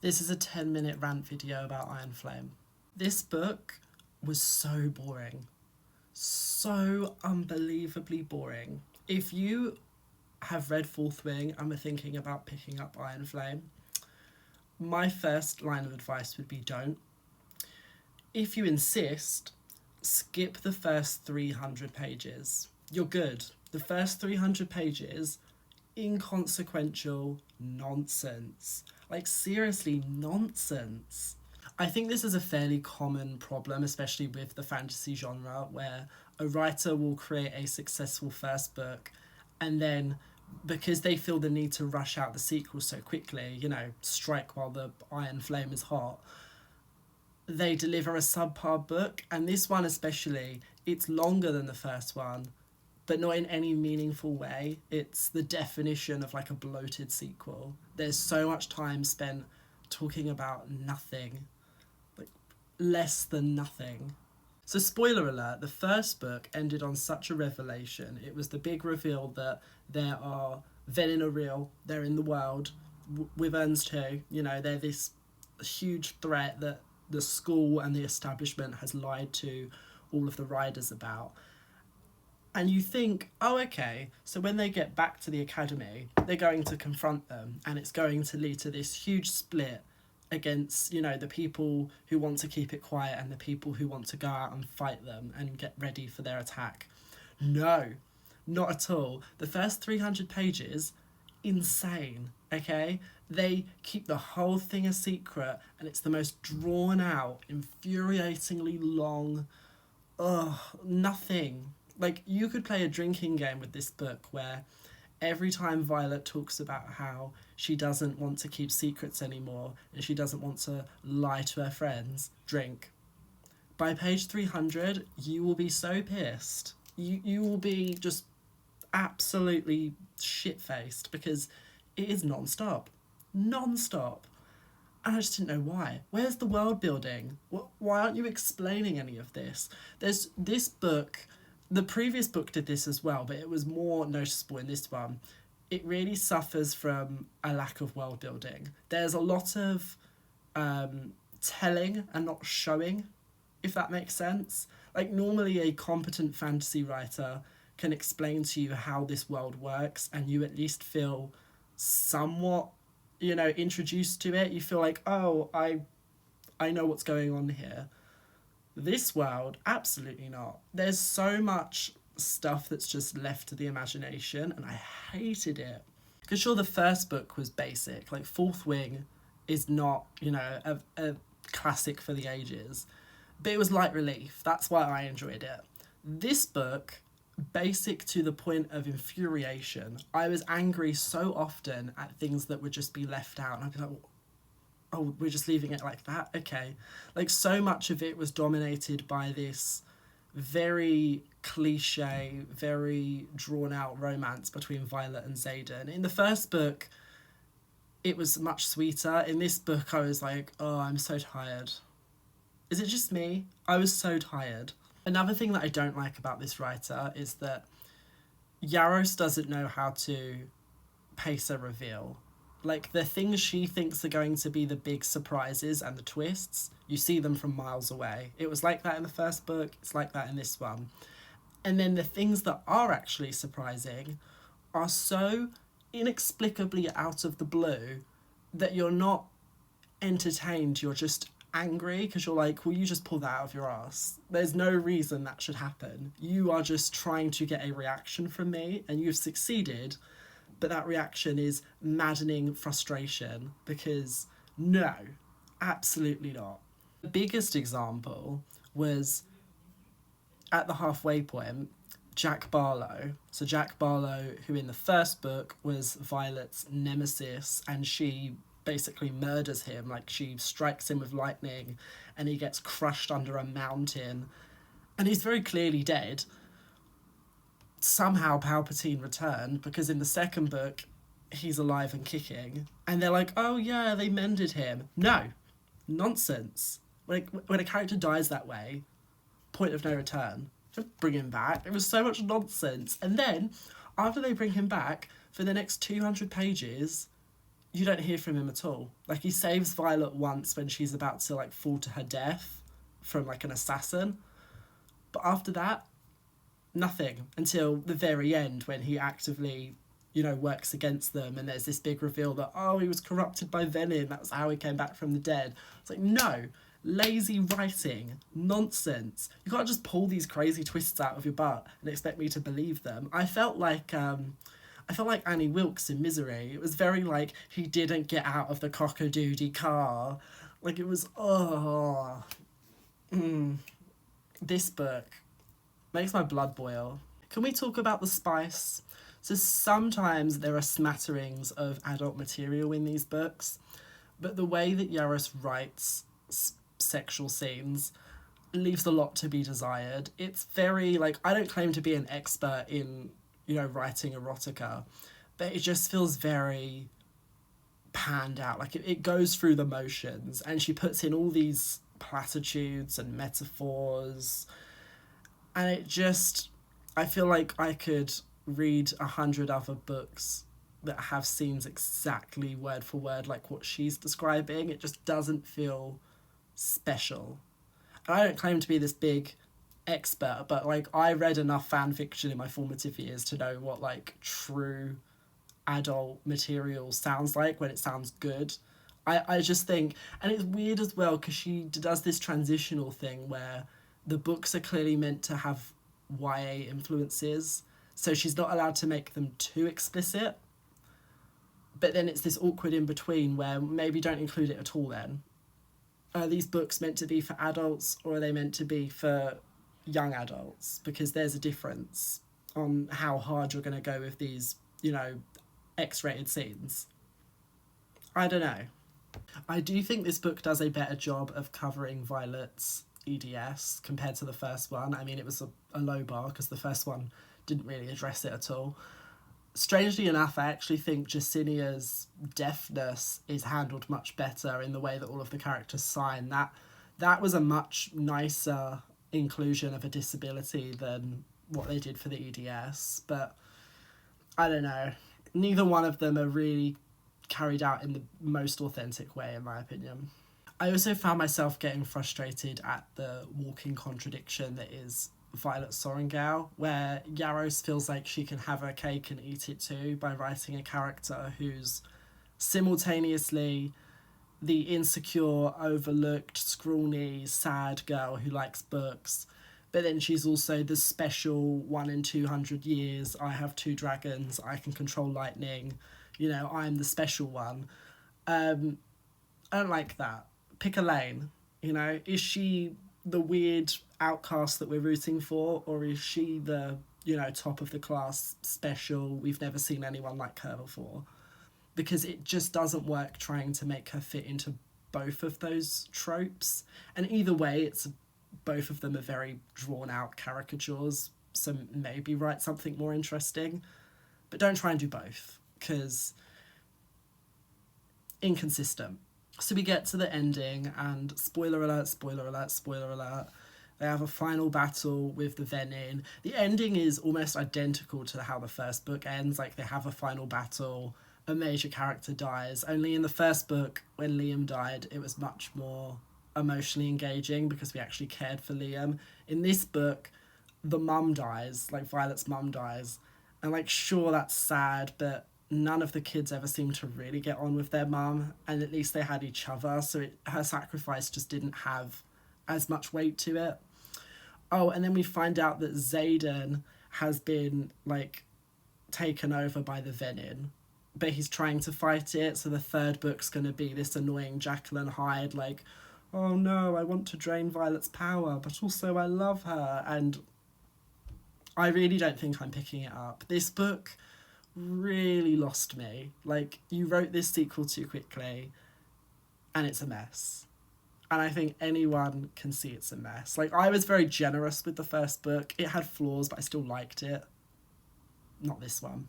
This is a 10-minute rant video about Iron Flame. This book was so boring. So unbelievably boring. If you have read Fourth Wing and were thinking about picking up Iron Flame, my first line of advice would be don't. If you insist, skip the first 300 pages. You're good. The first 300 pages, inconsequential nonsense. Like, seriously, nonsense. I think this is a fairly common problem, especially with the fantasy genre, where a writer will create a successful first book and then, because they feel the need to rush out the sequel so quickly, strike while the iron flame is hot, they deliver a subpar book. And this one especially, it's longer than the first one, but not in any meaningful way. It's the definition of like a bloated sequel. There's so much time spent talking about nothing, like less than nothing. So, spoiler alert, the first book ended on such a revelation. It was the big reveal that there are Venina real, they're in the world, Wyverns too. They're this huge threat that the school and the establishment has lied to all of the riders about. And you think, oh, okay, so when they get back to the academy, they're going to confront them, and it's going to lead to this huge split against, the people who want to keep it quiet and the people who want to go out and fight them and get ready for their attack. No, not at all. The first 300 pages, insane, okay? They keep the whole thing a secret, and it's the most drawn out, infuriatingly long, nothing. Like, you could play a drinking game with this book where every time Violet talks about how she doesn't want to keep secrets anymore and she doesn't want to lie to her friends, drink. By page 300, you will be so pissed. You will be just absolutely shit-faced because it is non-stop. Non-stop. And I just didn't know why. Where's the world building? Why aren't you explaining any of this? There's this book. The previous book did this as well, but it was more noticeable in this one. It really suffers from a lack of world building. There's a lot of telling and not showing, if that makes sense. Like, normally a competent fantasy writer can explain to you how this world works and you at least feel somewhat, introduced to it. You feel like, oh, I know what's going on here. This world, absolutely not. There's so much stuff that's just left to the imagination, and I hated it. Because sure, the first book was basic. Like, Fourth Wing is not, a classic for the ages. But it was light relief. That's why I enjoyed it. This book, basic to the point of infuriation. I was angry so often at things that would just be left out, and I'd be like, oh, we're just leaving it like that? Okay. Like, so much of it was dominated by this very cliche, very drawn-out romance between Violet and Xaden. In the first book, it was much sweeter. In this book, I was like, oh, I'm so tired. Is it just me? I was so tired. Another thing that I don't like about this writer is that Yarros doesn't know how to pace a reveal. Like, the things she thinks are going to be the big surprises and the twists, you see them from miles away. It was like that in the first book, it's like that in this one. And then the things that are actually surprising are so inexplicably out of the blue that you're not entertained, you're just angry because you're like, well, you just pull that out of your ass. There's no reason that should happen. You are just trying to get a reaction from me, and you've succeeded. But that reaction is maddening frustration because no, absolutely not. The biggest example was at the halfway point, Jack Barlow. So Jack Barlow, who in the first book was Violet's nemesis, and she basically murders him. Like, she strikes him with lightning and he gets crushed under a mountain and he's very clearly dead. Somehow Palpatine returned, because in the second book he's alive and kicking, and they're like, oh yeah, they mended him. No, nonsense. Like, when a character dies that way, point of no return, just bring him back. It was so much nonsense. And then after they bring him back, for the next 200 pages you don't hear from him at all. Like, he saves Violet once when she's about to, like, fall to her death from, like, an assassin. But after that, nothing until the very end when he actively, works against them, and there's this big reveal that, oh, he was corrupted by venom, that's how he came back from the dead. It's like, no, lazy writing, nonsense. You can't just pull these crazy twists out of your butt and expect me to believe them. I felt like Annie Wilkes in Misery. It was very like he didn't get out of the cock-a-doodie car. Like, it was, this book makes my blood boil. Can we talk about the spice? So sometimes there are smatterings of adult material in these books, but the way that Yarros writes sexual scenes leaves a lot to be desired. It's very, like, I don't claim to be an expert in, writing erotica, but it just feels very panned out. Like, it goes through the motions, and she puts in all these platitudes and metaphors, and it just, I feel like I could read 100 other books that have scenes exactly word for word like what she's describing. It just doesn't feel special. And I don't claim to be this big expert, but, like, I read enough fan fiction in my formative years to know what, like, true adult material sounds like when it sounds good. I just think, and it's weird as well because she does this transitional thing where the books are clearly meant to have YA influences, so she's not allowed to make them too explicit, but then it's this awkward in between where maybe don't include it at all then. Are these books meant to be for adults, or are they meant to be for young adults? Because there's a difference on how hard you're going to go with these, X-rated scenes. I don't know. I do think this book does a better job of covering Violet's EDS compared to the first one. I mean, it was a low bar because the first one didn't really address it at all. Strangely enough, I actually think Jasinia's deafness is handled much better in the way that all of the characters sign. That was a much nicer inclusion of a disability than what they did for the EDS. But I don't know. Neither one of them are really carried out in the most authentic way, in my opinion. I also found myself getting frustrated at the walking contradiction that is Violet Sorrengail, where Yarros feels like she can have her cake and eat it too by writing a character who's simultaneously the insecure, overlooked, scrawny, sad girl who likes books, but then she's also the special 1 in 200 years, I have 2 dragons, I can control lightning, I'm the special one. I don't like that. Pick a lane, is she the weird outcast that we're rooting for, or is she the, top of the class special, we've never seen anyone like her before? Because it just doesn't work trying to make her fit into both of those tropes. And either way, both of them are very drawn out caricatures, so maybe write something more interesting, but don't try and do both, because inconsistent. So we get to the ending, and spoiler alert, spoiler alert, spoiler alert, they have a final battle with the Venin. The ending is almost identical to how the first book ends. Like, they have a final battle, a major character dies. Only in the first book, when Liam died, it was much more emotionally engaging because we actually cared for Liam. In this book, the mum dies, like Violet's mum dies. And, like, sure, that's sad, but none of the kids ever seem to really get on with their mum, and at least they had each other, so her sacrifice just didn't have as much weight to it. Oh, and then we find out that Xaden has been, like, taken over by the Venin, but he's trying to fight it, so the third book's going to be this annoying Jacqueline Hyde, like, oh no, I want to drain Violet's power, but also I love her, and I really don't think I'm picking it up. This book really lost me. Like, you wrote this sequel too quickly, and it's a mess. And I think anyone can see it's a mess. Like, I was very generous with the first book. It had flaws, but I still liked it. Not this one.